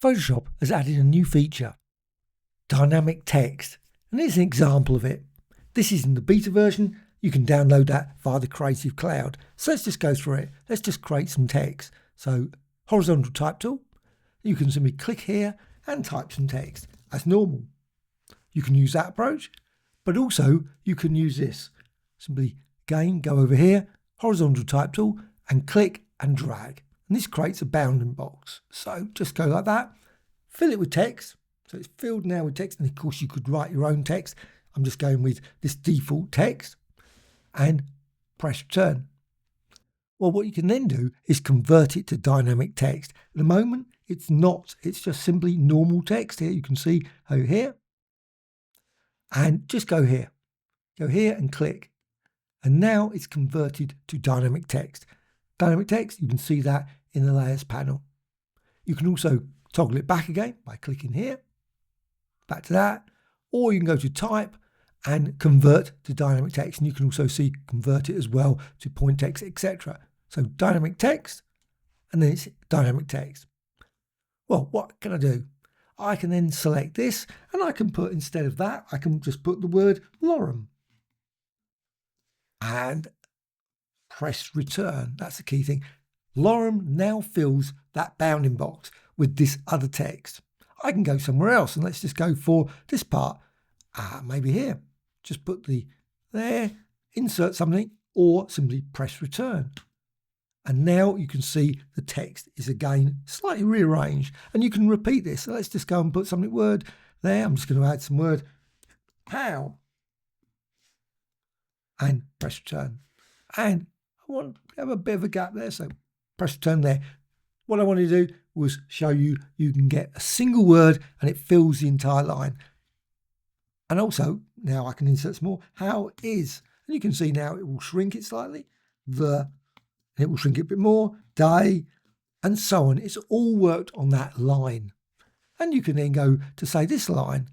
Photoshop has added a new feature, dynamic text, and here's an example of it. This is in the beta version. You can download that via the Creative Cloud. So let's just go through it. Let's just create some text. So horizontal type tool, you can simply click here and type some text as normal. You can use that approach, but also you can use this. Simply again go over here, horizontal type tool, and click and drag. And this creates a bounding box. So just go like that, fill it with text. So it's filled now with text, and of course you could write your own text. I'm just going with this default text and press return. Well, what you can then do is convert it to dynamic text. At the moment, it's not. It's just simply normal text here. You can see over here. And just go here. Go here and click. And now it's converted to dynamic text. Dynamic text, you can see that in the layers panel. You can also toggle it back again by clicking here, back to that, or you can go to type and convert to dynamic text, and you can also see convert it as well to point text, etc. So dynamic text, and then it's dynamic text. Well, what can I do? I can then select this, and I can put, instead of that, I can just put the word lorem and press return. That's the key thing. Lorem now fills that bounding box with this other text. I can go somewhere else, and let's just go for this part. Maybe here. Just put the there, insert something, or simply press return. And now you can see the text is again slightly rearranged, and you can repeat this. So let's just go and put something word there. I'm just going to add some word how and press return. And I want to have a bit of a gap there, so press return there. What I wanted to do was show you can get a single word and it fills the entire line. And also now I can insert some more. How is, and you can see now it will shrink it slightly. It will shrink it a bit more. Day, and so on. It's all worked on that line. And you can then go to say this line,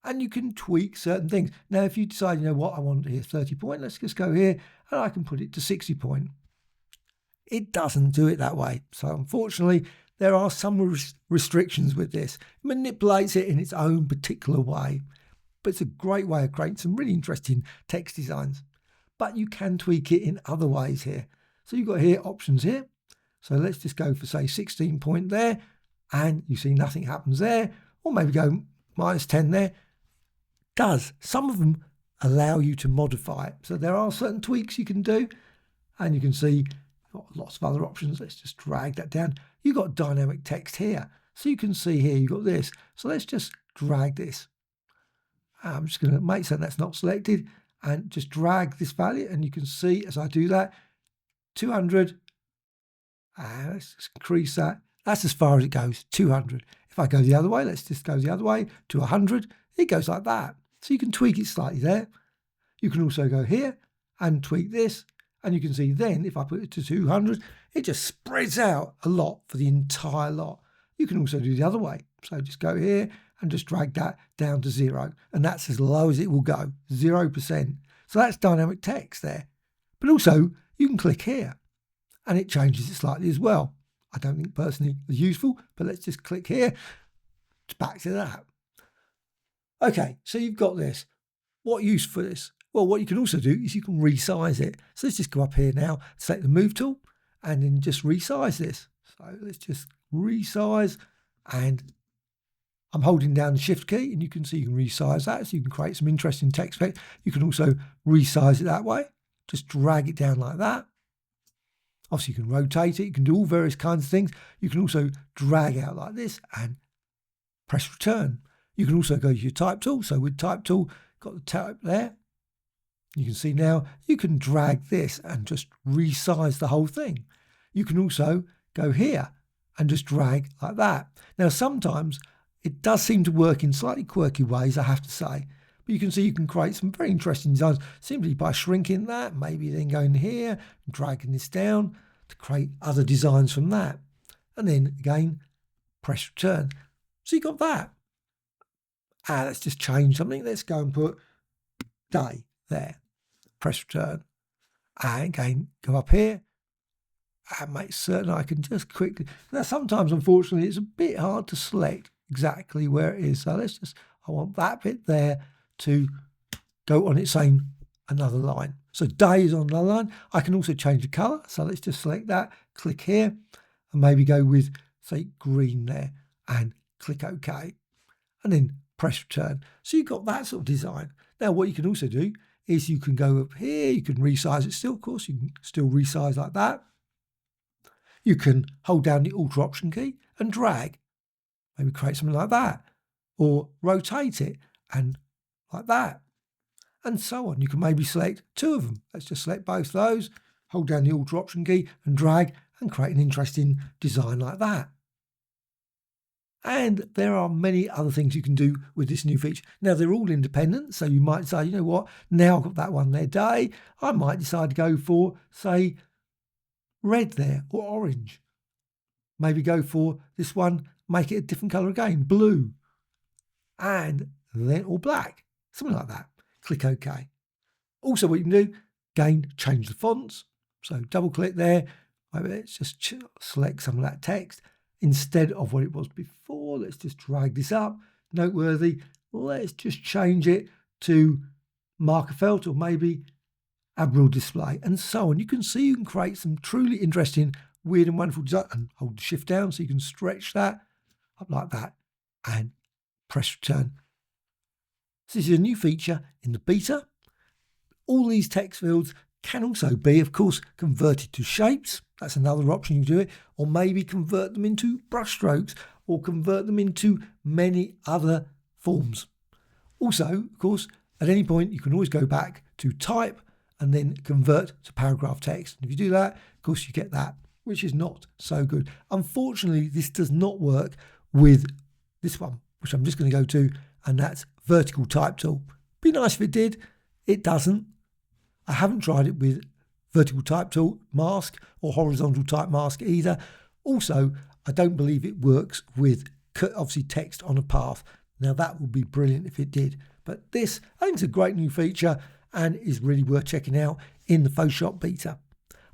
and you can tweak certain things. Now, if you decide, you know what, I want here 30 point, let's just go here, and I can put it to 60 point. It doesn't do it that way. So unfortunately, there are some restrictions with this. It manipulates it in its own particular way. But it's a great way of creating some really interesting text designs. But you can tweak it in other ways here. So you've got here options here. So let's just go for, say, 16 point there, and you see nothing happens there. Or maybe go -10 there. Does. Some of them allow you to modify it. So there are certain tweaks you can do, and you can see you've got lots of other options. Let's just drag that down. You've got dynamic text here. So you can see here you've got this. So let's just drag this. I'm just going to make certain that's not selected and just drag this value, and you can see as I do that 200, let's just increase that. That's as far as it goes, 200. If I go the other way, let's just go the other way to 100. It goes like that. So you can tweak it slightly there. You can also go here and tweak this, and you can see then if I put it to 200, it just spreads out a lot for the entire lot. You can also do the other way. So just go here and just drag that down to 0. And that's as low as it will go, 0%. So that's dynamic text there. But also you can click here and it changes it slightly as well. I don't think personally it's useful, but let's just click here. Back to that. Okay, so you've got this. What use for this? Well, what you can also do is you can resize it. So let's just go up here now, select the move tool, and then just resize this. So let's just resize, and I'm holding down the shift key, and you can see you can resize that, so you can create some interesting text effect. You can also resize it that way. Just drag it down like that. Obviously, you can rotate it. You can do all various kinds of things. You can also drag out like this and press return. You can also go to your type tool. So with type tool, got the type there. You can see now you can drag this and just resize the whole thing. You can also go here and just drag like that. Now, sometimes it does seem to work in slightly quirky ways, I have to say. But you can see you can create some very interesting designs simply by shrinking that, maybe then going here and dragging this down to create other designs from that. And then again, press return. So you got that. Let's just change something. Let's go and put day there. Press return. And again, go up here and make certain I can just quickly. Now, sometimes, unfortunately, it's a bit hard to select exactly where it is. So let's just, I want that bit there to go on its own another line. So day is on another line. I can also change the color. So let's just select that, click here, and maybe go with, say, green there, and click OK. And then press return. So you've got that sort of design. Now, what you can also do is you can go up here, you can resize it still, of course, you can still resize like that. You can hold down the Alt Option key and drag, maybe create something like that, or rotate it and like that, and so on. You can maybe select two of them. Let's just select both those, hold down the Alt Option key and drag and create an interesting design like that. And there are many other things you can do with this new feature. Now, they're all independent, so you might say, you know what, now I've got that one there, day, I might decide to go for, say, red there, or orange. Maybe go for this one, make it a different colour again, blue, and then, or black, something like that. Click OK. Also, what you can do, again, change the fonts. So double click there, maybe let's just select some of that text. Instead of what it was before, let's just drag this up. Noteworthy, let's just change it to marker felt, or maybe Admiral display, and so on. You can see you can create some truly interesting, weird and wonderful design, and hold the shift down so you can stretch that up like that and press return. So this is a new feature in the beta. All these text fields can also be, of course, converted to shapes. That's another option you do it, or maybe convert them into brushstrokes, or convert them into many other forms. Also, of course, at any point you can always go back to type and then convert to paragraph text. And if you do that, of course, you get that, which is not so good. Unfortunately, this does not work with this one, which I'm just going to go to, and that's vertical type tool. Be nice if it did. It doesn't. I haven't tried it with vertical type tool mask or horizontal type mask either. Also, I don't believe it works with obviously text on a path. Now that would be brilliant if it did. But this, I think, is a great new feature and is really worth checking out in the Photoshop beta.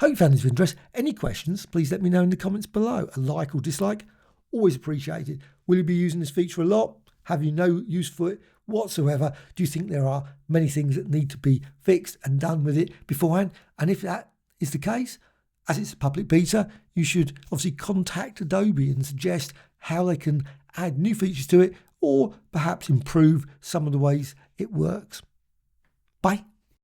Hope you found this of interest. Any questions, please let me know in the comments below. A like or dislike, always appreciated. Will you be using this feature a lot? Have you no use for it whatsoever? Do you think there are many things that need to be fixed and done with it beforehand? And if that is the case, as it's a public beta, you should obviously contact Adobe and suggest how they can add new features to it, or perhaps improve some of the ways it works. Bye.